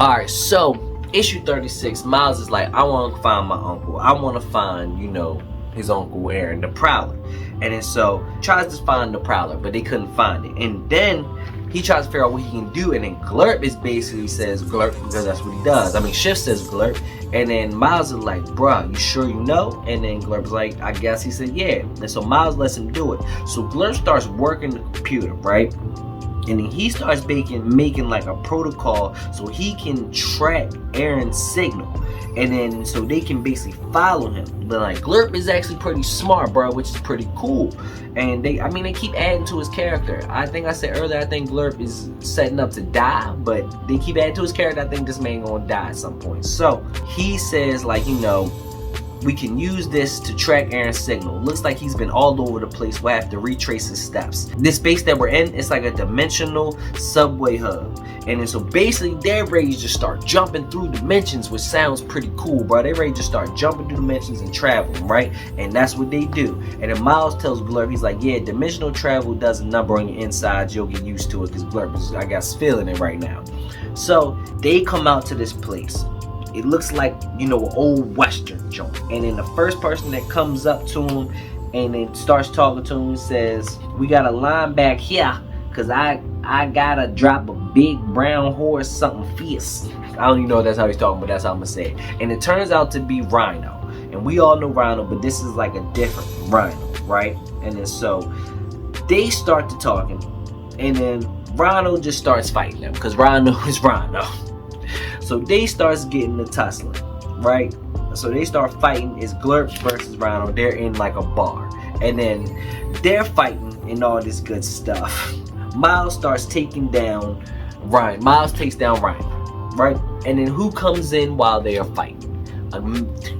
Alright, so issue 36, Miles is like, I want to find my uncle. I want to find, his uncle Aaron, the Prowler. And then so tries to find the Prowler, but they couldn't find it. And then he tries to figure out what he can do, and then Glurp is basically says Glurp, because that's what he does. I mean, Shift says Glurp, and then Miles is like, bruh, you sure you know? And then Glurp's like, I guess. He said, yeah. And so Miles lets him do it. So Glurp starts working the computer, right? And then he starts making like a protocol so he can track Aaron's signal. And then so they can basically follow him. But like Glurp is actually pretty smart, bro, which is pretty cool. And they keep adding to his character. I think I said earlier, I think Glurp is setting up to die, but they keep adding to his character. I think this man gonna die at some point. So he says, like, we can use this to track Aaron's signal. Looks like he's been all over the place. We'll have to retrace his steps. This space that we're in, it's like a dimensional subway hub. And then so basically they're ready to just start jumping through dimensions, which sounds pretty cool, bro. They're ready to just start jumping through dimensions and traveling, right? And that's what they do. And then Miles tells Glurp, he's like, yeah, dimensional travel does a number on your insides. You'll get used to it, because Glurp is, I guess, feeling it right now. So they come out to this place. It looks like, an old Western joint. And then the first person that comes up to him and then starts talking to him says, we got a line back here, because I gotta drop a big brown horse, something fierce. I don't even know if that's how he's talking, but that's how I'm gonna say it. And it turns out to be Rhino. And we all know Rhino, but this is like a different Rhino, right? And then so they start to talking, and then Rhino just starts fighting them, because Rhino is Rhino. So they starts getting the tussling, right? So they start fighting. It's Glurp versus Rhino. They're in like a bar, and then they're fighting and all this good stuff. Miles starts taking down Ryan. Miles takes down Ryan, right? And then who comes in while they are fighting?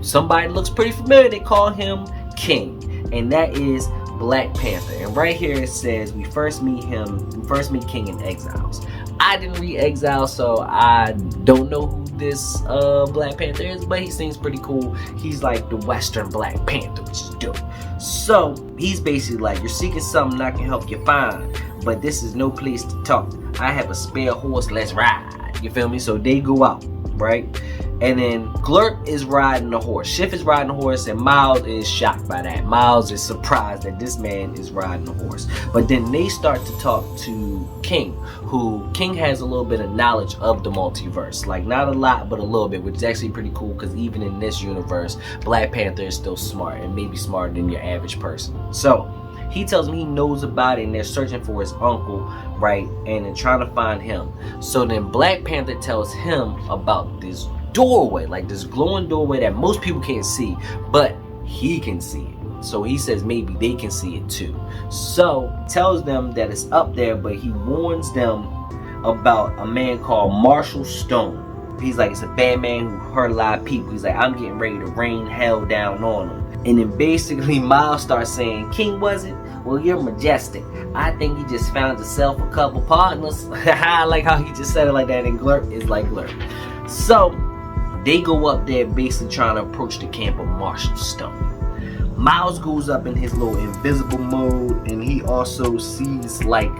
Somebody looks pretty familiar. They call him King, and that is Black Panther. And right here it says we first meet King in Exiles. I didn't read Exile, so I don't know who this Black Panther is, but he seems pretty cool. He's like the Western Black Panther, which is dope. So he's basically like, you're seeking something I can help you find, but this is no place to talk. I have a spare horse, let's ride. You feel me? So they go out, right? And then Glurp is riding the horse. Shift is riding the horse, and Miles is shocked by that. Miles is surprised that this man is riding the horse. But then they start to talk to King, King has a little bit of knowledge of the multiverse. Like, not a lot, but a little bit, which is actually pretty cool, because even in this universe, Black Panther is still smart, and maybe smarter than your average person. So he tells me he knows about it, and they're searching for his uncle, right? And then trying to find him. So then Black Panther tells him about this doorway, like this glowing doorway that most people can't see, but he can see it. So he says maybe they can see it too. So tells them that it's up there, but he warns them about a man called Marshall Stone. He's like, it's a bad man who hurt a lot of people. He's like, I'm getting ready to rain hell down on him. And then basically Miles starts saying, King was it? Well, you're majestic. I think he just found himself a couple partners. I like how he just said it like that, and Glurp is like Glurp. So they go up there basically trying to approach the camp of Marshall Stone. Miles goes up in his little invisible mode, and he also sees like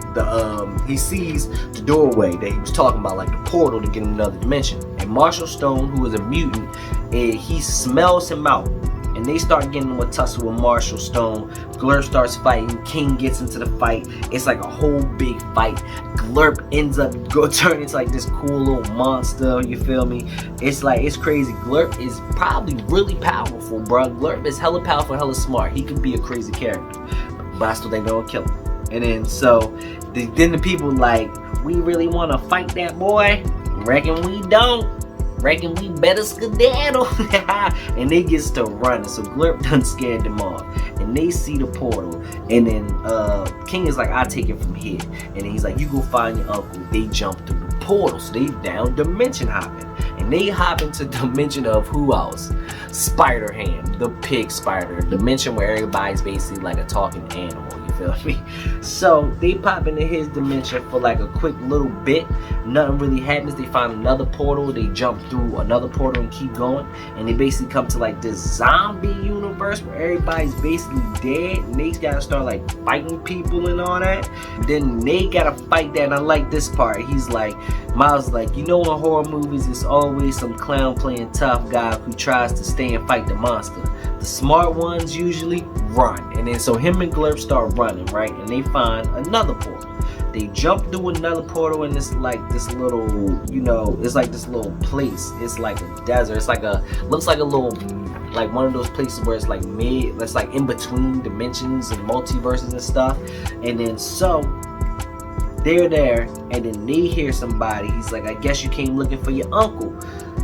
he sees the doorway that he was talking about, like the portal to get him another dimension. And Marshall Stone, who is a mutant, he smells him out. And they start getting into a tussle with Marshall Stone. Glurp starts fighting. King gets into the fight. It's like a whole big fight. Glurp ends up turning into like this cool little monster. You feel me? It's like, it's crazy. Glurp is probably really powerful, bro. Glurp is hella powerful, hella smart. He could be a crazy character, but I still think they're gonna kill him. And then so then the people like, we really want to fight that boy? Reckon we don't. Reckon we better skedaddle. And they gets to running. So Glurp done scared them off. And they see the portal. And then King is like, I'll take it from here. And then he's like, you go find your uncle. They jump through the portal. So they down dimension hopping. And they hop into dimension of who else? Spider-Ham, the pig spider. Dimension where everybody's basically like a talking animal. You feel me? So they pop into his dimension for like a quick little bit. Nothing really happens. They find another portal. They jump through another portal and keep going. And they basically come to like this zombie universe where everybody's basically dead. And they gotta start like fighting people and all that. Then they gotta fight that. And I like this part. He's like, Miles is like, you know, in horror movies, it's always some clown playing tough guy who tries to stay and fight the monster. The smart ones usually run. And then so him and Glurp start running, right? And they find another portal. They jump through another portal, and it's like this little, you know, it's like this little place. It's like a desert. It's like a, looks like a little, like one of those places where it's like it's like in between dimensions and multiverses and stuff. And then so they're there, and then they hear somebody. He's like, I guess you came looking for your uncle.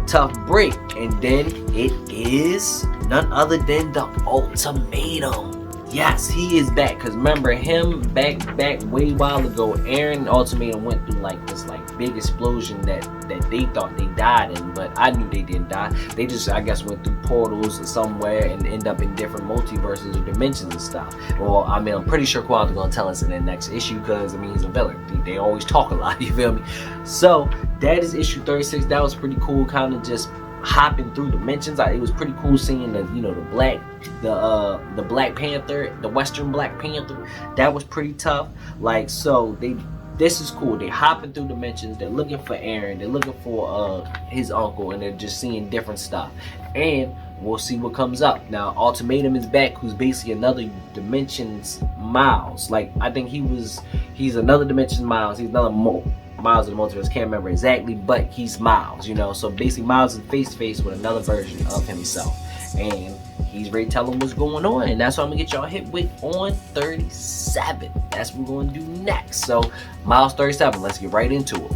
Tough break. And then it is none other than the Ultimatum. Yes, he is back. Because remember him back way while ago, Aaron and Ultimatum went through like this like big explosion that they thought they died in, but I knew they didn't die. They just, I guess, went through portals somewhere and end up in different multiverses or dimensions and stuff. Well, I mean, I'm pretty sure Quantum's gonna tell us in the next issue, because I mean, he's a villain. They always talk a lot, you feel me? So that is issue 36. That was pretty cool, kind of just hopping through dimensions. It was pretty cool seeing the, you know, the Black Panther, the Western Black Panther. That was pretty tough. Like, so this is cool. They're hopping through dimensions. They're looking for Aaron. They're looking for his uncle, and they're just seeing different stuff. And we'll see what comes up. Now, Ultimatum is back, who's basically another dimension's Miles. Like, I think he's another dimension's Miles. He's another Miles of the Multiverse, can't remember exactly, but he's Miles, you know. So basically Miles is face to face with another version of himself, and he's ready to tell him what's going on. And that's what I'm gonna get y'all hit with on 37. That's what we're gonna do next. So Miles 37, let's get right into it.